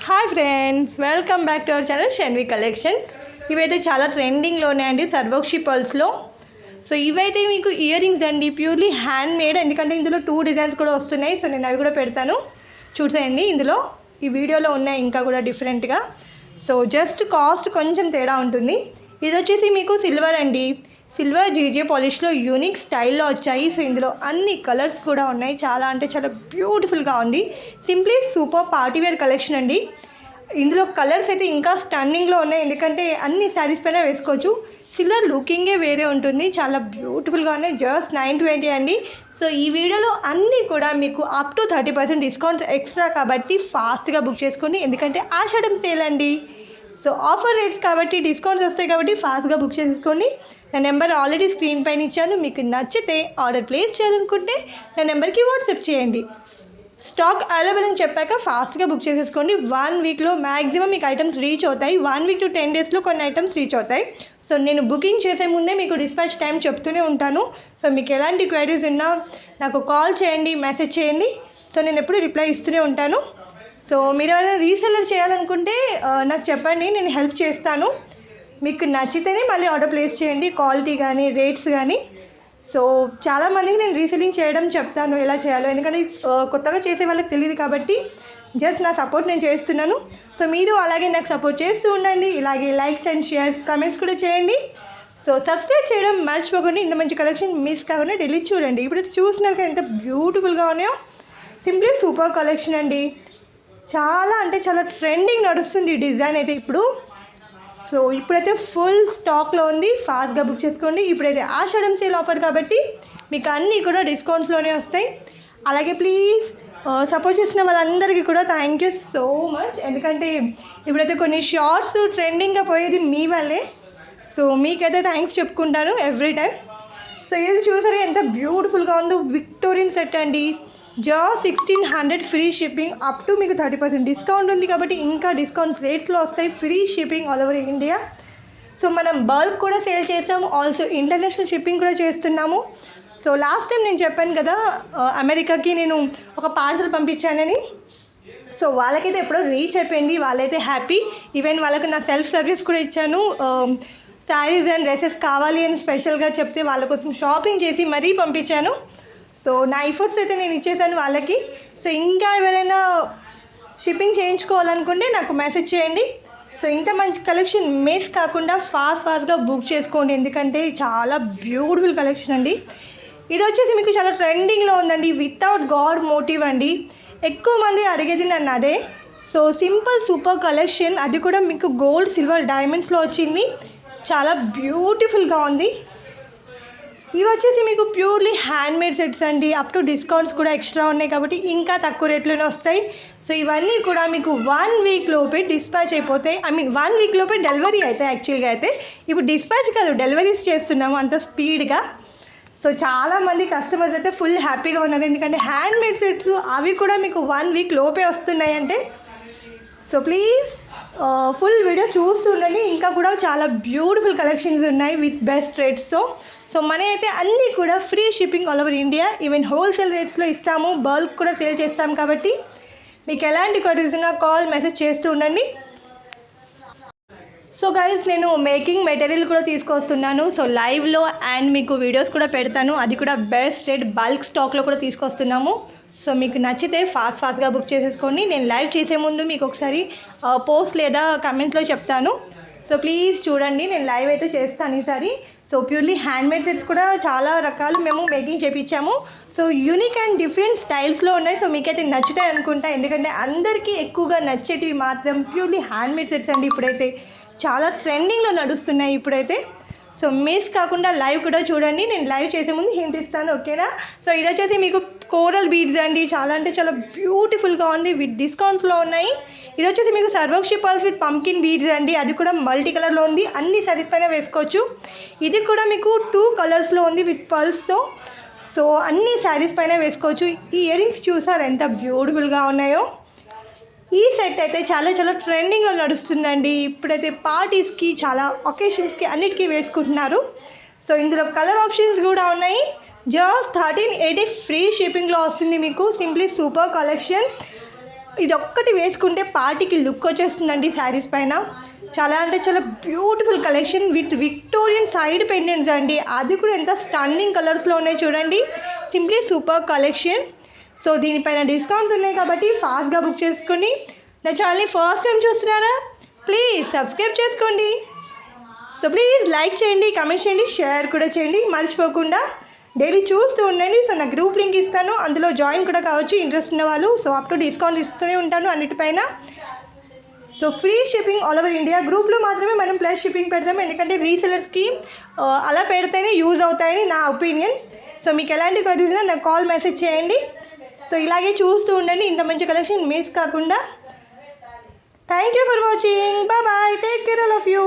Hi friends, welcome back to our channel Shanvi collections. ఇవైతే చాలా ట్రెండింగ్లో ఉన్నాయండి సర్వోక్షి పర్ల్స్లో. సో ఇవైతే మీకు ఇయర్ రింగ్స్ అండి, ప్యూర్లీ హ్యాండ్ మేడ్. ఎందుకంటే ఇందులో 2 డిజైన్స్ కూడా వస్తున్నాయి. సో నేను అవి కూడా పెడతాను, చూసేయండి. ఇందులో ఈ వీడియోలో ఉన్నాయి ఇంకా కూడా డిఫరెంట్గా. సో జస్ట్ కాస్ట్ కొంచెం తేడా ఉంటుంది. ఇది వచ్చేసి మీకు సిల్వర్ అండి, సిల్వర్ జీజే పాలిష్లో యూనిక్ స్టైల్లో వచ్చాయి. సో ఇందులో అన్ని కలర్స్ కూడా ఉన్నాయి. చాలా అంటే చాలా బ్యూటిఫుల్గా ఉంది. సింప్లీ సూపర్ పార్టీవేర్ కలెక్షన్ అండి. ఇందులో కలర్స్ అయితే ఇంకా స్టన్నింగ్లో ఉన్నాయి, ఎందుకంటే అన్ని శారీస్ పైన వేసుకోవచ్చు. సిల్వర్ లుకింగే వేరే ఉంటుంది, చాలా బ్యూటిఫుల్గా ఉన్నాయి. జస్ట్ 920 అండి. సో ఈ వీడియోలో అన్నీ కూడా మీకు అప్ టు 30% డిస్కౌంట్స్ ఎక్స్ట్రా కాబట్టి ఫాస్ట్గా బుక్ చేసుకోండి, ఎందుకంటే ఆషాఢం సేల్ అండి. సో ఆఫర్ రేట్స్ కాబట్టి డిస్కౌంట్స్ వస్తాయి కాబట్టి ఫాస్ట్గా బుక్ చేసేసుకోండి. నా నెంబర్ ఆల్రెడీ స్క్రీన్ పైన ఇచ్చాను. మీకు నచ్చితే ఆర్డర్ ప్లేస్ చేయాలనుకుంటే నా నెంబర్కి వాట్సాప్ చేయండి. స్టాక్ అవైలబుల్ అని చెప్పాక ఫాస్ట్గా బుక్ చేసేసుకోండి. 1 వీక్లో మ్యాక్సిమం మీకు ఐటమ్స్ రీచ్ అవుతాయి. 1 వీక్ టు 10 డేస్లో కొన్ని ఐటమ్స్ రీచ్ అవుతాయి. సో నేను బుకింగ్ చేసే ముందే మీకు డిస్పాచ్ టైం చెప్తూనే ఉంటాను. సో మీకు ఎలాంటి క్వైరీస్ ఉన్నా నాకు కాల్ చేయండి, మెసేజ్ చేయండి. సో నేను ఎప్పుడు రిప్లై ఇస్తూనే ఉంటాను. సో మీరు ఏమైనా రీసెల్లర్ చేయాలనుకుంటే నాకు చెప్పండి, నేను హెల్ప్ చేస్తాను. మీకు నచ్చితేనే మళ్ళీ ఆర్డర్ ప్లేస్ చేయండి, క్వాలిటీ కానీ రేట్స్ కానీ. సో చాలామందికి నేను రీసెల్లింగ్ చేయడం చెప్తాను ఎలా చేయాలో, ఎందుకంటే కొత్తగా చేసే వాళ్ళకి తెలియదు కాబట్టి జస్ట్ నా సపోర్ట్ నేను చేస్తున్నాను. సో మీరు అలాగే నాకు సపోర్ట్ చేస్తూ ఉండండి. ఇలాగే లైక్స్ అండ్ షేర్స్, కమెంట్స్ కూడా చేయండి. సో సబ్స్క్రైబ్ చేయడం మర్చిపోకండి. ఇంత మంచి కలెక్షన్ మిస్ కాకుండా ఢిల్లీ చూడండి. ఇప్పుడు చూసినాక ఎంత బ్యూటిఫుల్గా ఉన్నాయో. సింప్లీ సూపర్ కలెక్షన్ అండి. చాలా అంటే చాలా ట్రెండింగ్ నడుస్తుంది ఈ డిజైన్ అయితే ఇప్పుడు. సో ఇప్పుడైతే ఫుల్ స్టాక్లో ఉంది, ఫాస్ట్గా బుక్ చేసుకోండి. ఇప్పుడైతే ఆషాఢం సేల్ ఆఫర్ కాబట్టి మీకు అన్నీ కూడా డిస్కౌంట్స్లోనే వస్తాయి. అలాగే ప్లీజ్ సపోర్ట్ చేసిన వాళ్ళందరికీ కూడా థ్యాంక్ యూ సో మచ్. ఎందుకంటే ఇప్పుడైతే కొన్ని షార్ట్స్ ట్రెండింగ్గా పోయేది మీ వల్లే. సో మీకైతే థ్యాంక్స్ చెప్పుకుంటాను ఎవ్రీ టైం. సో ఇది చూసారా ఎంత బ్యూటిఫుల్గా ఉందో. విక్టోరియన్ సెట్ అండి, just 1600 free shipping. Up to మీకు 30% డిస్కౌంట్ ఉంది కాబట్టి ఇంకా డిస్కౌంట్స్ రేట్స్లో వస్తాయి. Free shipping all over India. So మనం బల్క్ కూడా సేల్ చేస్తాము, ఆల్సో ఇంటర్నేషనల్ షిప్పింగ్ కూడా చేస్తున్నాము. సో లాస్ట్ టైం నేను చెప్పాను కదా, అమెరికాకి నేను ఒక పార్సల్ పంపించానని. సో వాళ్ళకైతే ఎప్పుడో రీచ్ అయిపోయింది, వాళ్ళైతే హ్యాపీ. ఈవెన్ వాళ్ళకి నా సెల్ఫ్ సర్వీస్ కూడా ఇచ్చాను. శారీస్ అండ్ డ్రెస్సెస్ కావాలి అని స్పెషల్గా చెప్తే వాళ్ళ కోసం షాపింగ్ చేసి మరీ పంపించాను. సో నా ఎఫర్ట్స్ అయితే నేను ఇచ్చేసాను వాళ్ళకి. సో ఇంకా ఎవరైనా షిప్పింగ్ చేయించుకోవాలనుకుంటే నాకు మెసేజ్ చేయండి. సో ఇంత మంచి కలెక్షన్ మిస్ కాకుండా ఫాస్ట్గా బుక్ చేసుకోండి, ఎందుకంటే చాలా బ్యూటిఫుల్ కలెక్షన్ అండి. ఇది వచ్చేసి మీకు చాలా ట్రెండింగ్లో ఉందండి, వితౌట్ గాడ్ మోటివ్ అండి. ఎక్కువ మంది అడిగేది నన్ను అదే. సో సింపుల్ సూపర్ కలెక్షన్, అది కూడా మీకు గోల్డ్, సిల్వర్, డైమండ్స్లో వచ్చింది. చాలా బ్యూటిఫుల్గా ఉంది. ఇవి వచ్చేసి మీకు ప్యూర్లీ హ్యాండ్ మేడ్ సెట్స్ అండి. అప్ టు డిస్కౌంట్స్ కూడా ఎక్స్ట్రా ఉన్నాయి కాబట్టి ఇంకా తక్కువ రేట్లోనే వస్తాయి. సో ఇవన్నీ కూడా మీకు 1 వీక్ లోపే డిస్పాచ్ అయిపోతాయి. 1 వీక్ లోపే డెలివరీ అవుతాయి. యాక్చువల్గా అయితే ఇప్పుడు డిస్పాచ్ కాదు, డెలివరీస్ చేస్తున్నాము అంత స్పీడ్గా. సో చాలామంది కస్టమర్స్ అయితే ఫుల్ హ్యాపీగా ఉన్నారు, ఎందుకంటే హ్యాండ్ మేడ్ సెట్స్ అవి కూడా మీకు 1 వీక్ లోపే వస్తున్నాయి అంటే. సో ప్లీజ్ ఫుల్ వీడియో చూస్తుండండి. ఇంకా కూడా చాలా బ్యూటిఫుల్ కలెక్షన్స్ ఉన్నాయి విత్ బెస్ట్ రేట్స్తో. సో మన అయితే అన్నీ కూడా free shipping all over India. Even wholesale రేట్స్లో ఇస్తాము, బల్క్ కూడా సేల్ చేస్తాం కాబట్టి మీకు ఎలాంటి క్వరీస్ ఉన్నా కాల్, మెసేజ్ చేస్తూ ఉండండి. సో గైస్, నేను మేకింగ్ మెటీరియల్ కూడా తీసుకొస్తున్నాను. సో లైవ్లో అండ్ మీకు వీడియోస్ కూడా పెడతాను, అది కూడా బెస్ట్ రేట్ బల్క్ స్టాక్లో కూడా తీసుకొస్తున్నాము. సో మీకు నచ్చితే ఫాస్ట్గా బుక్ చేసేసుకోండి. నేను లైవ్ చేసే ముందు మీకు ఒకసారి పోస్ట్ లేదా కమెంట్స్లో చెప్తాను. సో ప్లీజ్ చూడండి, నేను లైవ్ అయితే చేస్తాను ఈసారి. సో ప్యూర్లీ హ్యాండ్మేడ్ సెట్స్ కూడా చాలా రకాలు మేము మేకింగ్ చేయించాము. సో యూనిక్ అండ్ డిఫరెంట్ స్టైల్స్లో ఉన్నాయి. సో మీకైతే నచ్చుతాయి అనుకుంటా, ఎందుకంటే అందరికీ ఎక్కువగా నచ్చేటివి మాత్రం ప్యూర్లీ హ్యాండ్మేడ్ సెట్స్ అండి. ఇప్పుడైతే చాలా ట్రెండింగ్లో నడుస్తున్నాయి ఇప్పుడైతే. సో మిస్ కాకుండా లైవ్ కూడా చూడండి. నేను లైవ్ చేసే ముందు హింట్ ఇస్తాను, ఓకేనా? సో ఇది వచ్చేసి మీకు కోరల్ బీడ్స్ అండి, చాలా అంటే చాలా బ్యూటిఫుల్గా ఉంది, విత్ డిస్కౌంట్స్లో ఉన్నాయి. ఇది వచ్చేసి మీకు సర్వోక్షి పర్ల్స్ విత్ పంకిన్ బీడ్స్ అండి, అది కూడా మల్టీ కలర్లో ఉంది, అన్ని సారీస్ పైన వేసుకోవచ్చు. ఇది కూడా మీకు 2 కలర్స్లో ఉంది విత్ పర్ల్స్తో. సో అన్ని శారీస్ పైన వేసుకోవచ్చు. ఈ ఇయర్ రింగ్స్ చూసారు ఎంత బ్యూటిఫుల్గా ఉన్నాయో. ఈ సెట్ అయితే చాలా చాలా ట్రెండింగ్లో నడుస్తుందండి. ఇప్పుడైతే పార్టీస్కి, చాలా ఒకేషన్స్కి అన్నిటికీ వేసుకుంటున్నారు. సో ఇందులో కలర్ ఆప్షన్స్ కూడా ఉన్నాయి. జస్ట్ 1380 ఫ్రీ షిప్పింగ్లో వస్తుంది మీకు. Simply super collection. ఇది ఒక్కటి వేసుకుంటే పార్టీకి లుక్ వచ్చేస్తుందండి శారీస్ పైన. చాలా అంటే చాలా beautiful collection with Victorian side pendants అండి. అది కూడా ఎంత స్టన్నింగ్ కలర్స్లో ఉన్నాయి చూడండి. Simply super collection. సో దీనిపైన డిస్కౌంట్స్ ఉన్నాయి కాబట్టి ఫాస్ట్గా బుక్ చేసుకొని నా ఛానల్ని ఫస్ట్ టైం చూస్తున్నారా ప్లీజ్ సబ్స్క్రైబ్ చేసుకోండి. సో ప్లీజ్ లైక్ చేయండి, కమెంట్ చేయండి, షేర్ కూడా చేయండి మర్చిపోకుండా. డైలీ చూస్తూ ఉండండి. సో నా గ్రూప్ లింక్ ఇస్తాను, అందులో జాయిన్ కూడా కావచ్చు ఇంట్రెస్ట్ ఉన్న వాళ్ళు. సో అప్ టు డిస్కౌంట్ ఇస్తూనే ఉంటాను అన్నిటిపైన. So free shipping all over India. గ్రూప్లో మాత్రమే మనం ప్లస్ షిప్పింగ్ పెడతాము, ఎందుకంటే రీసెలర్స్కి అలా పెడితేనే యూజ్ అవుతాయని నా ఒపీనియన్. సో మీకు ఎలాంటి క్వరీస్ ఉన్నా నాకు కాల్ మెసేజ్ చేయండి. సో ఇలాగే చూస్తూ ఉండండి, ఇంత మంచి కలెక్షన్ మిస్ కాకుండా. Thank you for watching. Bye bye, take care all of you.